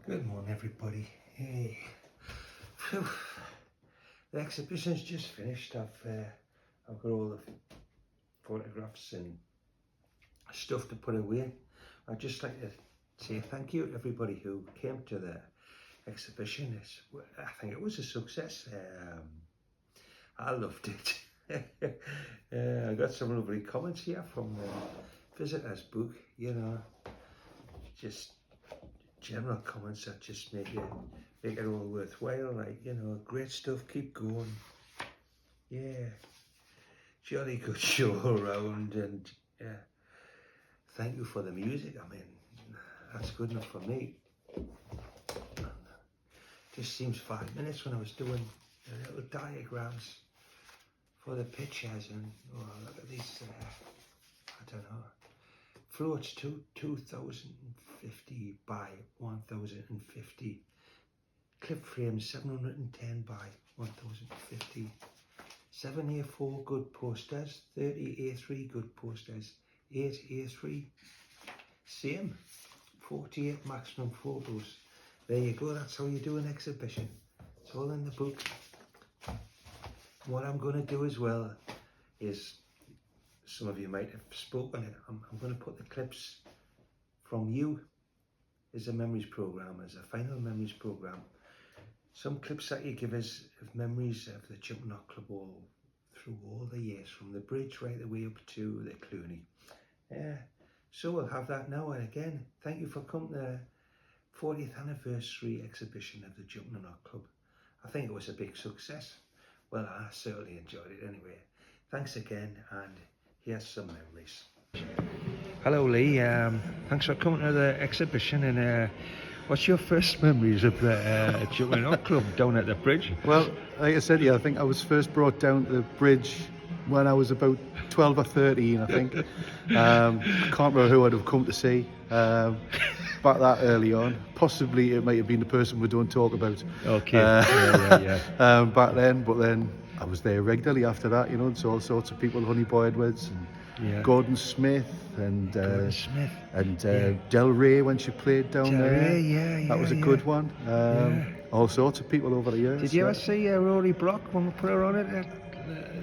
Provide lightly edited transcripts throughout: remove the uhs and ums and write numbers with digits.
Good morning, everybody. Hey, phew. The exhibition's just finished. I've got all the photographs and stuff to put away. I'd just like to say thank you to everybody who came to the exhibition. I think it was a success. I loved it. I got some lovely comments here from the visitors book, you know, just general comments that just make it all worthwhile, like, you know, great stuff, keep going. Yeah, jolly good show around, and yeah, thank you for the music. I mean, that's good enough for me. Just seems 5 minutes when I was doing the little diagrams for the pictures, and oh, look at these, I don't know, floats 2050 by 1050, clip frames 710 by 1050, 7A4 good posters, 30A3 good posters, 8A3 same, 48 maximum photos. There you go, that's how you do an exhibition. It's all in the book. What I'm going to do as well is, some of you might have spoken it, I'm going to put the clips from you as a memories program, as a final memories program. Some clips that you give us of memories of the Jumpin Hot Club all through all the years, from the bridge right the way up to the Clooney. So we'll have that now. And again, thank you for coming to the 40th anniversary exhibition of the Jumpin Hot Club. I think it was a big success. Well, I certainly enjoyed it anyway. Thanks again, and here's some memories. Hello Lee, thanks for coming to the exhibition, and what's your first memories of the Jumpin Hot Club down at the bridge? Well, like I said, yeah, I think I was first brought down to the bridge when I was about 12 or 13, I think. I can't remember who I'd have come to see back that early on. Possibly it might have been the person we don't talk about. Okay, yeah. Back then, but then I was there regularly after that, you know, and so all sorts of people, Honey Boy Edwards and Gordon Smith and Del Rey when she played down there. That was a good one. All sorts of people over the years. Did you ever see Rory Block when we put her on it?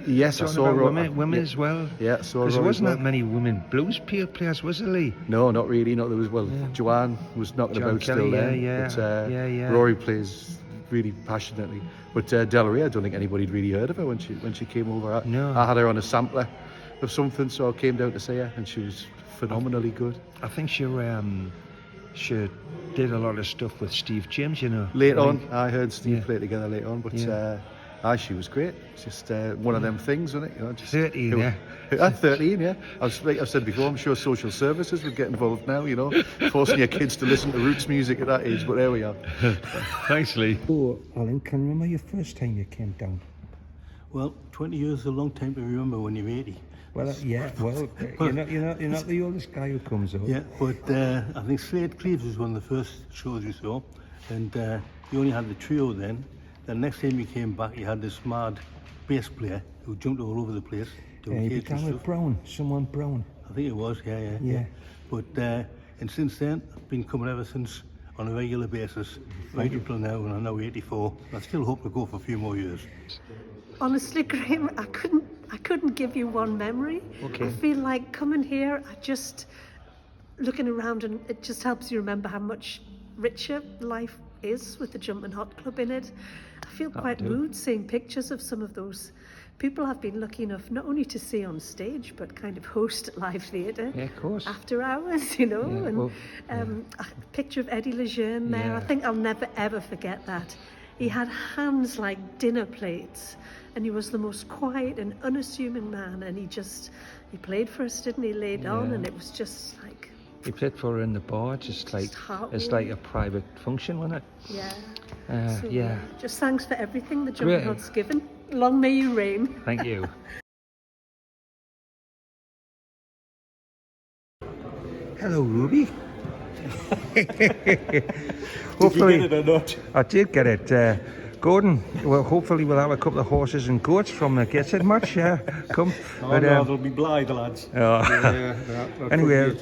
Yes, I saw women as well. Yeah, I saw Because there Rory wasn't Block. that many women blues players, was there, Lee? No, not really. No, there was, Joanne was knocking about Kelly, still then. But Rory plays really passionately. But Del Rey, I don't think anybody'd really heard of her when she came over. No. I had her on a sampler of something, so I came down to see her, and she was phenomenally good. I think she did a lot of stuff with Steve James, you know. Later on, I heard Steve play together later on, but she was great. It's just one of them things, wasn't it? You know, just 13, yeah. 13, yeah. Like I've said before, I'm sure social services would get involved now, you know, forcing your kids to listen to roots music at that age, but there we are. Thanks, Lee. Oh, Alan, can you remember your first time you came down? Well, 20 years is a long time to remember when you're 80. Well, you're not the oldest guy who comes up. Yeah, but I think Slade Cleaves was one of the first shows you saw, and you only had the trio then. The next time you came back, you had this mad bass player who jumped all over the place. He began with someone Brown. I think it was, yeah. But and since then, I've been coming ever since on a regular basis, right up till now, and I'm now 84. I still hope to go for a few more years. Honestly, Graham, I couldn't give you one memory. Okay. I feel like coming here, looking around, and it just helps you remember how much richer life is with the Jumpin Hot Club in it. I feel quite moved seeing pictures of some of those people I've been lucky enough not only to see on stage, but kind of host live theatre after hours, you know. A picture of Eddie Lejeune there. I think I'll never ever forget that. He had hands like dinner plates, and he was the most quiet and unassuming man, and he played for us, didn't he, laid on, and it was just like... He played for her in the bar, just like it's like a private function, wasn't it? Yeah. Just thanks for everything the Jumpin Hot's given. Long may you reign. Thank you. Hello, Ruby. Hopefully, Did you get it or not? I did get it. Gordon, well, hopefully we'll have a couple of horses and goats from the Gateshead match. Yeah, come. No, they'll be blithe, lads. Anyway,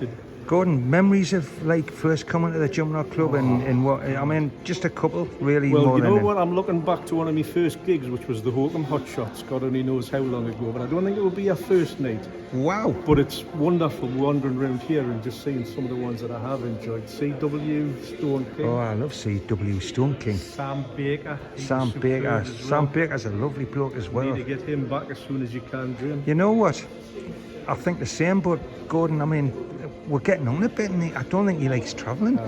Gordon, memories of like first coming to the Jumpin Hot Club and what, I mean, just a couple really. Well, more you know than what, I'm looking back to one of my first gigs, which was the Hokum Hot Shots, God only knows how long ago, but I don't think it will be our first night. Wow. But it's wonderful wandering around here and just seeing some of the ones that I have enjoyed. CW, Stone King. Oh, I love CW Stone King. Sam Baker. Sam Baker. Sam Baker's a lovely bloke as well. You need to get him back as soon as you can, Jim. You know what? I think the same, but Gordon, I mean, we're getting on a bit, and I don't think he likes travelling.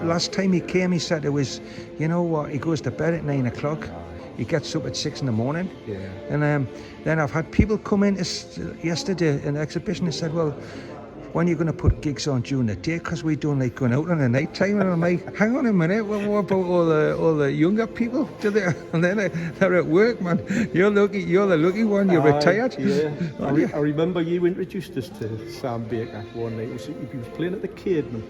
Last time he came, he said it was, you know what, he goes to bed at 9 o'clock, he gets up at 6 in the morning. Yeah. And then I've had people come in yesterday in the exhibition and said, well, when are you going to put gigs on during the day? Because we don't like going out in the night time. And I'm like, hang on a minute, what about all the younger people? And then they're at work, man. You're the lucky one, you're retired. Yeah. I remember you introduced us to Sam Baker one night. He was playing at the Cademan,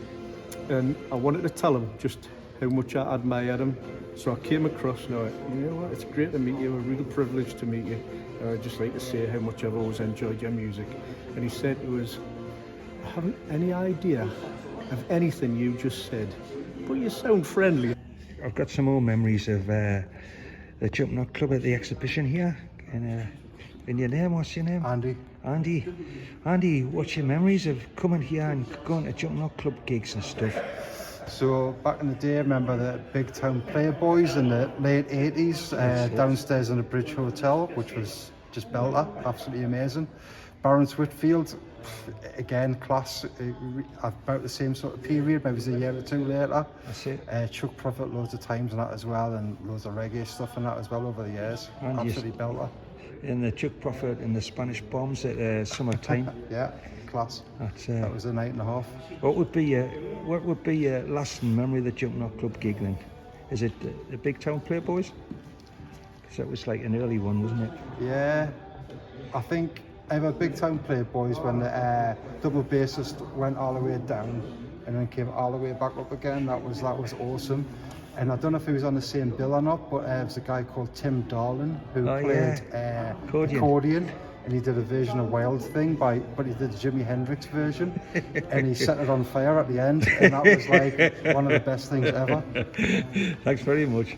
and I wanted to tell him just how much I admired him. So I came across and I went, you know what, it's great to meet you, a real privilege to meet you. I'd just like to say how much I've always enjoyed your music. And he said to us, I haven't any idea of anything you just said, but you sound friendly. I've got some more memories of the Jumpin Hot Club at the exhibition here. And your name, what's your name? Andy. Andy, what's your memories of coming here and going to Jumpin Hot Club gigs and stuff? So back in the day, I remember the Big Town Playboys in the late 80s, downstairs in the Bridge Hotel, which was just belter, absolutely amazing. Barron's Whitfield, again, class, about the same sort of period, maybe it was a year or two later. That's it. Chuck Prophet loads of times and that as well, and loads of reggae stuff and that as well over the years. And absolutely belter. In the Chuck Prophet and the Spanish Bombs at summertime. Yeah, class. That was a night and a half. What would be your lasting memory of the Jumpin Hot Club gig then? Is it the Big Town Playboys? Because that was like an early one, wasn't it? Yeah, I think ever Big Town Playboys when the double bassist went all the way down and then came all the way back up again. That was awesome. And I don't know if he was on the same bill or not, but there was a guy called Tim Darlin who played accordion, and he did a version of Wild Thing but he did the Jimi Hendrix version, and he set it on fire at the end, and that was like one of the best things ever. Thanks very much.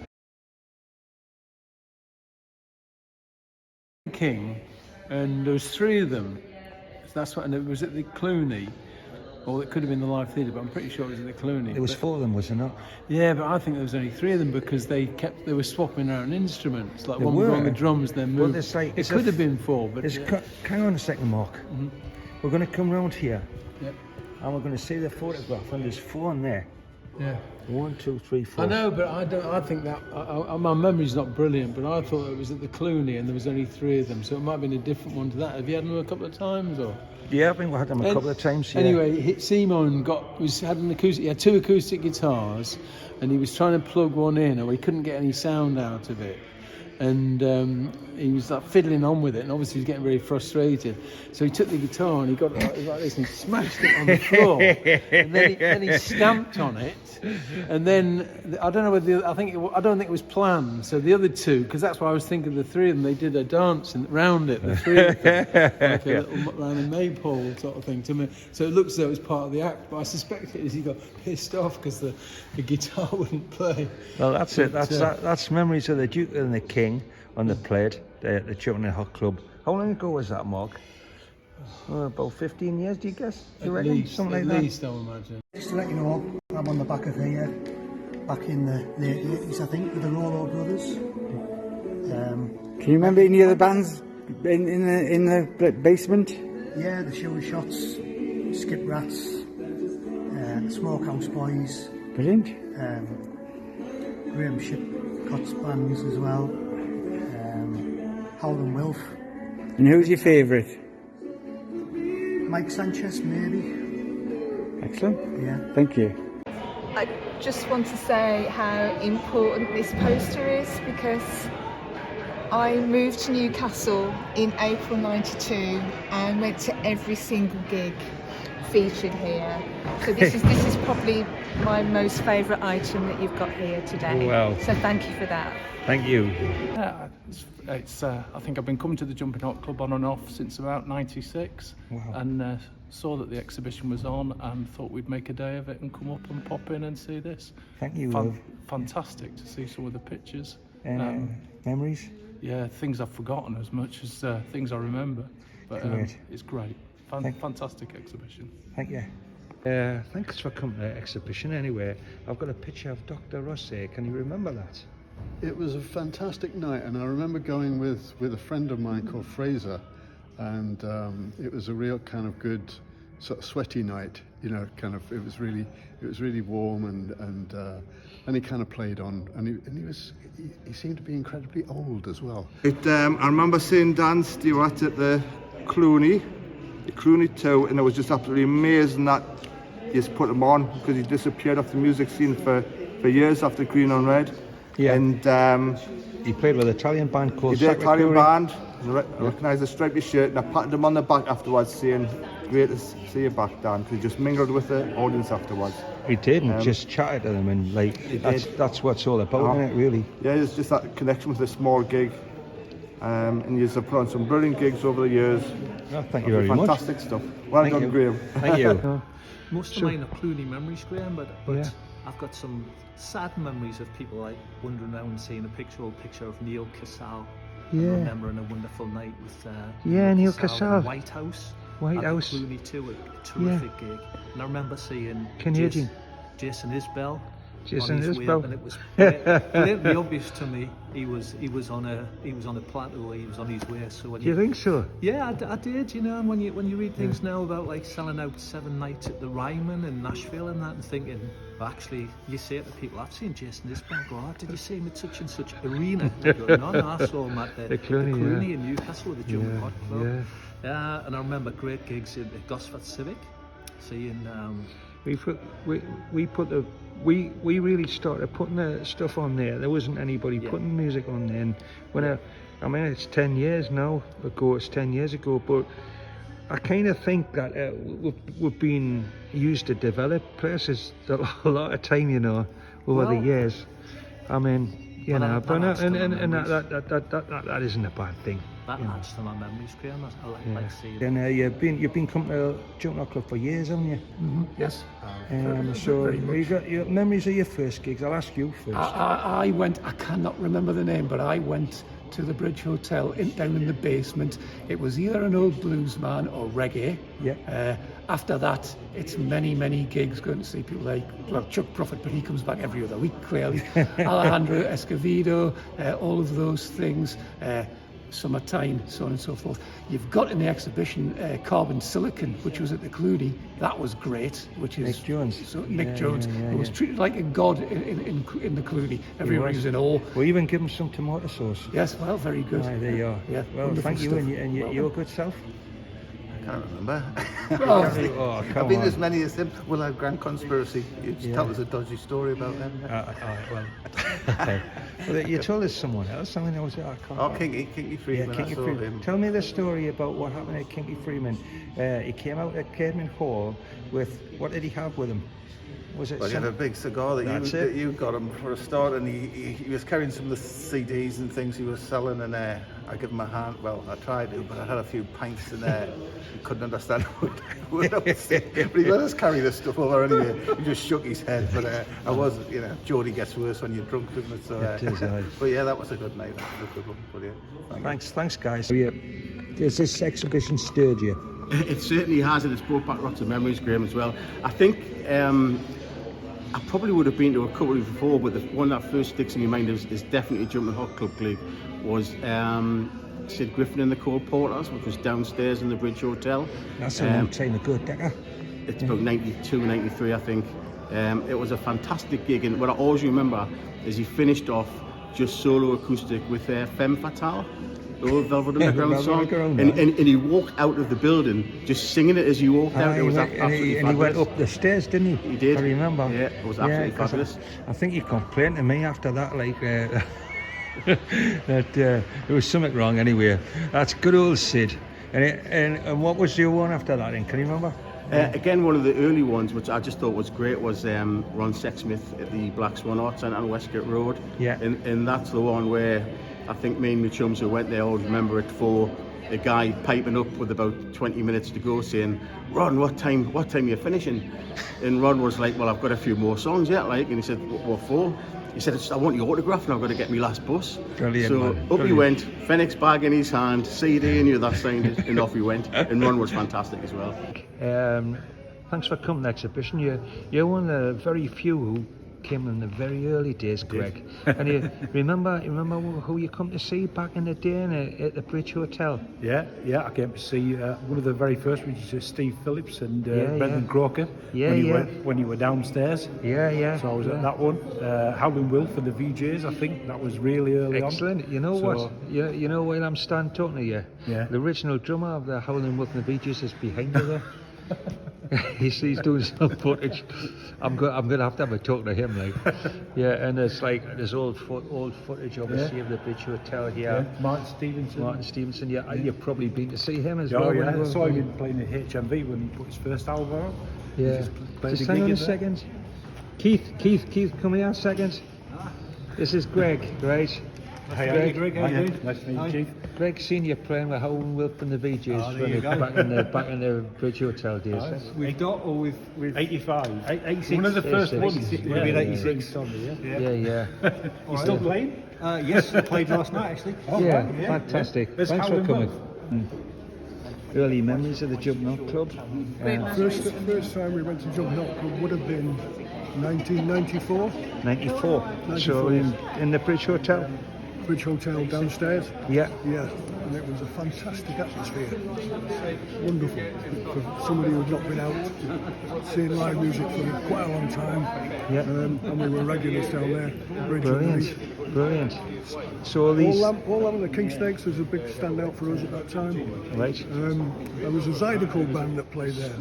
King, and there was 3 of them. That's what, and it was at the Clooney, or it could have been the Live Theatre, but I'm pretty sure it was at the Clooney. There was 4 of them, was there not? Yeah, but I think there was only 3 of them because they were swapping around instruments. Like one was on the drums, then moved. Well, it could have been 4, but hang on a second, Mark. Mm-hmm. We're going to come round here. Yep. And we're going to see the photograph, and there's 4 in there. Yeah. 1, 2, 3, 4. I know, but I think that my memory's not brilliant, but I thought it was at the Clooney and there was only 3 of them, so it might have been a different one to that. Have you had them a couple of times, or? Yeah, I think we had them a couple of times. Yeah. Anyway, Simon he had 2 acoustic guitars, and he was trying to plug one in, or he couldn't get any sound out of it. And he was like fiddling on with it, and obviously he was getting very frustrated. So he took the guitar and he got it like this and he smashed it on the floor. And then he stamped on it. And then I don't know whether I don't think it was planned. So the other 2, because that's why I was thinking the 3 of them, they did a dance around it. The 3 of them, like a little round a maypole sort of thing to me. So it looks as though it was part of the act, but I suspect it is he got pissed off because the guitar wouldn't play. Well, that's it. That's memories of the Duke and the King on the played the Jumpin Hot Club. How long ago was that, Mark? About 15 years, do you guess? You reckon? Something like that? At least, I would imagine. Just to let you know, I'm on the back of here, back in the late 80s, I think, with the Rollo Brothers. Can you remember any other bands in the basement? Yeah, the Sugar Shots, Skip Rats, Smokehouse Boys. Brilliant. Graham Shipcott's bands as well. Howlin' Wolf. And who's your favourite? Mike Sanchez, maybe. Excellent. Yeah. Thank you. I just want to say how important this poster is, because I moved to Newcastle in April '92 and went to every single gig featured here. So this is probably my most favourite item that you've got here today. Wow. So thank you for that. Thank you. I think I've been coming to the Jumpin Hot Club on and off since about '96, Wow. and saw that the exhibition was on and thought we'd make a day of it and come up and pop in and see this. Thank you. Fantastic to see some of the pictures. Memories? Yeah, things I've forgotten as much as things I remember. But Great. it's great. Fantastic exhibition. Thank you. Thanks for coming to the exhibition anyway. I've got a picture of Dr. Ross here. Can you remember that? It was a fantastic night, and I remember going with a friend of mine called Fraser, and it was a real kind of good sort of sweaty night. You know, kind of it was really warm, and he kind of played on, and he seemed to be incredibly old as well. I remember seeing Dan Stewart at the Clooney 2, and it was just absolutely amazing that he's put him on, because he disappeared off the music scene for years after Green on Red. Yeah. And he played with an Italian band called he did Italian band. I recognised the stripy shirt, and I patted him on the back afterwards, saying, "Great to see you back, Dan," because he just mingled with the audience afterwards. He did, and just chatted to them, and that's what it's all about, isn't it, really? Yeah, it's just that connection with a small gig. And you've put on some brilliant gigs over the years. Oh, thank you very much. Fantastic stuff. Well done, Graham. Thank you. Most of mine are Clooney memories, Graham, but I've got some sad memories of people like wandering around and seeing a old picture of Neil Casal. Yeah. And remembering a wonderful night with Neil Casal Casal. in White House. White House. Clooney too, a terrific gig. And I remember seeing Canadian. Jason Isbell. Jason on his Isbell. wheel, and it was blatantly obvious to me he was on a plateau. He was on his way. So when Do you think so? Yeah, I did. You know, and when you read things now about like selling out 7 nights at the Ryman in Nashville and that, and thinking, well, actually, you say it to people, I've seen Jason Isbell. Go, oh, did you see him at such and such arena? They go, no, I saw him at the Clooney in Newcastle with the Jumpin Hot Club. Yeah, and I remember great gigs at the Gosford Civic. Seeing we really started putting the stuff on there. There wasn't anybody putting music on there. And I mean, it's 10 years now ago. It's 10 years ago, but I kind of think that we've been used to develop places a lot of time, you know, over the years. I mean, you know, but that isn't a bad thing. That adds to my memories, Graham. I like seeing. And you've been coming to Jumpin Hot Club for years, haven't you? Mm-hmm. Yes. So you got your memories of your first gigs. I'll ask you first. I went. I cannot remember the name, but I went to the Bridge Hotel down in the basement. It was either an old blues man or reggae. Yeah. After that, it's many gigs going to see people like, well, Chuck Prophet, but he comes back every other week, clearly. Alejandro Escovedo, all of those things. Summertime, so on and so forth. You've got in the exhibition Carbon Silicon, which was at the Clooney. That was great. Which is Nick Jones. So Nick Jones, who was treated like a god in the Clooney. Everybody was in awe. We even give him some tomato sauce. Yes, well, very good. Aye, there you are. Yeah, well, thank you, stuff. and your good self. I can't remember. Oh, I've been as many as them. Well, our Grand Conspiracy. You tell us a dodgy story about them. Well, you told us someone else. I mean, I can't. Oh, Kinky Freeman. Yeah, Kinky Freeman. Tell me the story about what happened at Kinky Freeman. He came out at Caedmon Hall with, what did he have with him? Was it? Well, he had a big cigar that you got him for a start, and he was carrying some of the CDs and things he was selling, and I gave him a hand. Well, I tried to, but I had a few pints in there. He couldn't understand what I was saying. But he let us carry this stuff over anyway. He just shook his head. But I was, you know, Geordie gets worse when you're drunk, doesn't it? So, it is, but yeah, that was a good night. That was a good one. Brilliant. Thanks, guys. Has this exhibition stirred you? It certainly has, and it's brought back lots of memories, Graham, as well. I think I probably would have been to a couple before, but the one that first sticks in your mind is definitely Jumpin Hot Club gig. Was Sid Griffin and the Cole Porters, which was downstairs in the Bridge Hotel. That's a long time ago, Decker. It's about 92, 93, I think. It was a fantastic gig, and what I always remember is he finished off just solo acoustic with Femme Fatale, the old Velvet Underground song, and he walked out of the building just singing it as he walked out. It was absolutely fabulous. And he went up the stairs, didn't he? He did. I remember. Yeah, it was absolutely fabulous. I think he complained to me after that, like that there was something wrong anyway. That's good old Sid. And what was the one after that then? Can you remember? Again, one of the early ones, which I just thought was great, was Ron Sexsmith at the Black Swan Arts Centre on Westgate Road. Yeah. And that's the one where I think me and my chums who went there always remember it for a guy piping up with about 20 minutes to go saying, "Ron, what time are you finishing?" And Ron was like, "Well, I've got a few more songs yet," like, and he said, "What for?" He said, "I want your autograph and I've got to get my last bus." Brilliant, so man. Up he went, Phoenix bag in his hand, CD in the other side, and off he went. And Ron was fantastic as well. Thanks for coming to the exhibition. You're one of the very few who came in the very early days, Greg. And you remember who you come to see back in the day at the Bridge Hotel? Yeah, I came to see one of the very first, which is Steve Phillips and Brendan Croker. When you were downstairs. Yeah. So I was at that one. Howlin' Wolf and the VJs, I think that was really early Excellent. on. You know what? You know while I'm standing talking to you, the original drummer of the Howlin' Wolf and the VJs is behind you there. he's doing some footage. I'm gonna have to have a talk to him, like. Yeah, and it's like there's old footage obviously of the Bridge Hotel here. Yeah. Martin Stevenson. Yeah, you've probably been to see him as Oh well. yeah, I saw him playing at HMV when he put his first album out. Yeah. Just hang on a second. Keith, come here a second. This is Greg, right? Hey, Greg, how you doing? Nice to meet you, Chief. Greg, seen you playing with Howlin' Wolf and the VJs back in the Bridge Hotel days. With Dot or with 85? 86. One of the first ones. Would have been 86. Yeah. You still playing? Yes, I played last night actually. Fantastic. Thanks for coming. Early memories of the Jumpin Hot Club. First time we went to Jumpin Hot Club would have been 1994. 94. So in the Bridge Hotel. Bridge Hotel downstairs. Yeah, and it was a fantastic atmosphere. Wonderful for somebody who'd not been out seeing live music for quite a long time. Yeah, and we were regulars down there. Brilliant. So all these all of the King Snakes was a big standout for us at that time. Right. There was a Zydeco band that played there.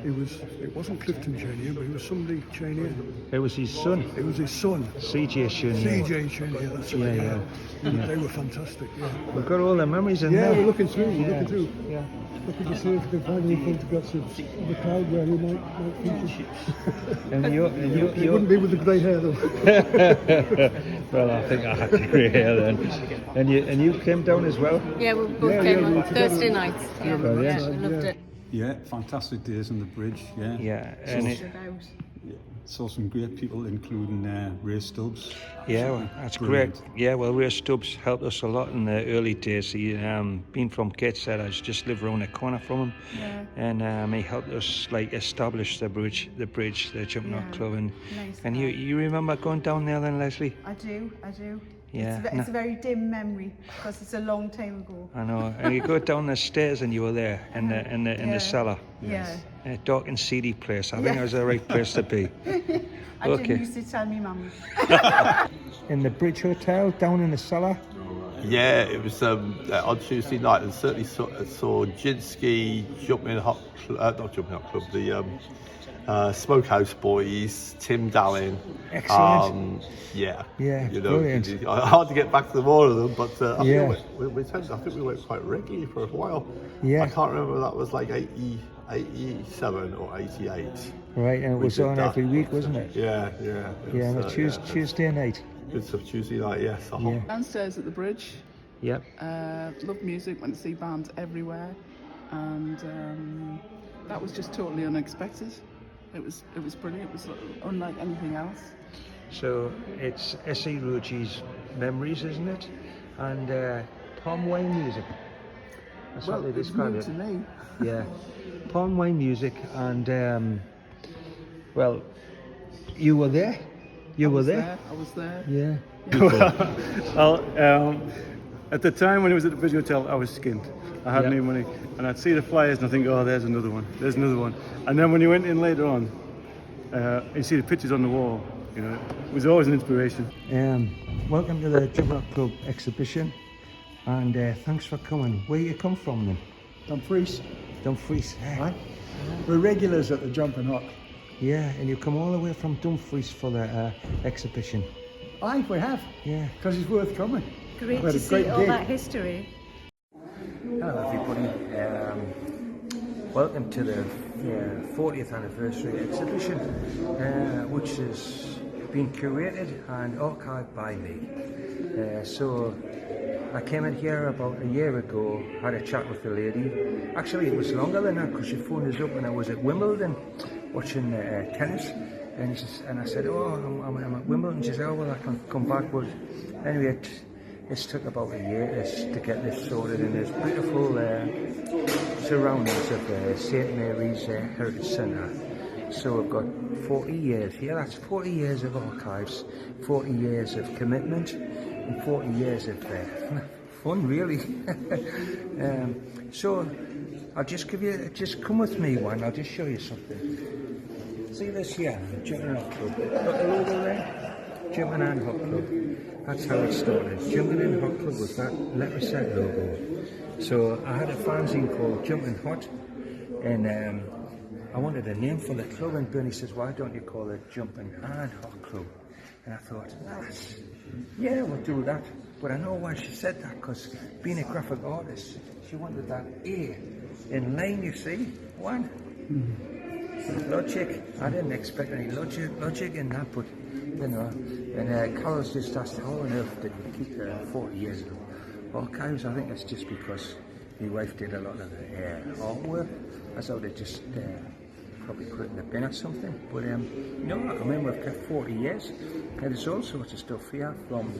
It wasn't Clifton Chenier, but it was somebody Chenier. It was his son. It was his son. CJ Chenier. CJ Chenier, that's right. Yeah. They were fantastic. Yeah. We've got all the memories in there. Yeah, we're looking through. Yeah. Looking to see if we can find any photographs of the crowd where we might feature. And you wouldn't be with the grey hair though. Well, I think I had the grey hair then. And you came down as well? Yeah, we both came on Thursday nights. Yeah, we loved it. Yeah, fantastic days on the bridge. Yeah, saw some great people, including Ray Stubbs. Yeah, well, that's great. Yeah, well, Ray Stubbs helped us a lot in the early days. He, being from Gateshead, I just lived around the corner from him, and he helped us like establish the bridge, the Jumpin Hot Club. And you remember going down there then, Leslie? I do. Yeah, it's a very dim memory because it's a long time ago. I know. And you go down the stairs and you were there in the cellar. Yeah. A dark and seedy place. I think it was the right place to be. I didn't used to tell me mum. In the Bridge Hotel, down in the cellar. Yeah, it was on Tuesday night, and certainly saw Jinsky, Jumpin Hot Club, not Jumpin Hot Club, the Smokehouse Boys, Tim Dallin. Excellent. Yeah, brilliant. Hard to get back to them, all of them, but I think we went quite regularly for a while. Yeah. I can't remember, that was like 87 or 88. Right, and it was on every week, wasn't it? Yeah. Yeah, on a Tuesday night. Good stuff, Tuesday night, yes. Downstairs at the bridge. Yep. Loved music, went to see bands everywhere, and that was just totally unexpected. It was brilliant. It was unlike anything else. So it's S.E. Ruji's memories, isn't it? And palm wine music. That's what they describe it. To me. Yeah, palm wine music, and well, you were there. I was there. Yeah. Well, at the time when it was at the Bridge Hotel, I was skint. I had no money, and I'd see the flyers and I think, oh, there's another one. And then when you went in later on, you see the pictures on the wall. You know, it was always an inspiration. Welcome to the Jumpin Hot Club exhibition, and thanks for coming. Where you come from then? Dumfries. Right. We're regulars at the Jumpin Hot. Yeah, and you come all the way from Dumfries for the exhibition. Aye, we have. Yeah. Because it's worth coming. Great to see all that history. Hello everybody, welcome to the 40th anniversary exhibition, which has been curated and archived by me. So I came in here about a year ago, had a chat with the lady. Actually, it was longer than that because she phoned us up when I was at Wimbledon watching tennis. And I said, oh, I'm at Wimbledon. She said, oh, well, I can come back. But anyway, it's took about a year to get this sorted. And there's beautiful surroundings of St Mary's Heritage Centre. So we've got 40 years here. That's 40 years of archives, 40 years of commitment, and 40 years of fun, really. So I'll just come with me one. I'll just show you something. See this here, Jumpin Hot Club. Got the logo there? Jumpin Hot Club. That's how it started. Jumpin Hot Club was that letter set logo. So I had a fanzine called Jumpin Hot, and I wanted a name for the club, and Bernie says, why don't you call it Jumpin Hot Club? And I thought, yeah, we'll do that. But I know why she said that, because being a graphic artist, she wanted that A in line, you see, one. Logic. I didn't expect any logic in that, but, you know, and Carol's just asked, how on earth did we keep 40 years ago archives? I think it's just because my wife did a lot of the artwork. I thought they just probably put it in the bin or something. But no, I mean, we've kept 40 years. And there's all sorts of stuff here, from,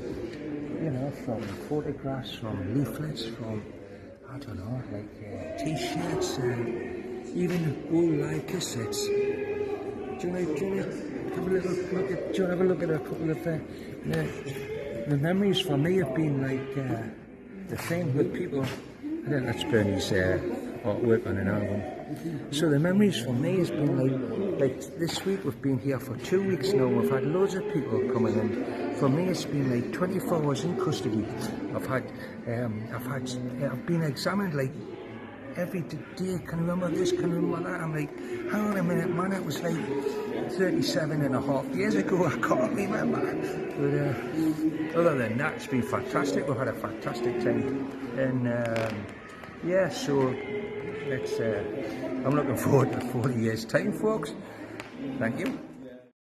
you know, from photographs, from leaflets, from, I don't know, like t-shirts, even old live cassettes. Do you want to have a little look at? Do you want to have a look at a couple of the memories for me have been like the thing with people. I think that's Bernie's artwork on an album. So the memories for me has been like this week we've been here for 2 weeks now. We've had loads of people coming in. For me, it's been like 24 hours in custody. I've been examined like every day. Can you remember this? Can you remember that? I'm like, hang on a minute, man. It was like 37 and a half years ago. I can't remember. But other than that, it's been fantastic. We've had a fantastic time, and yeah. So let's. I'm looking forward to 40 years' time, folks. Thank you.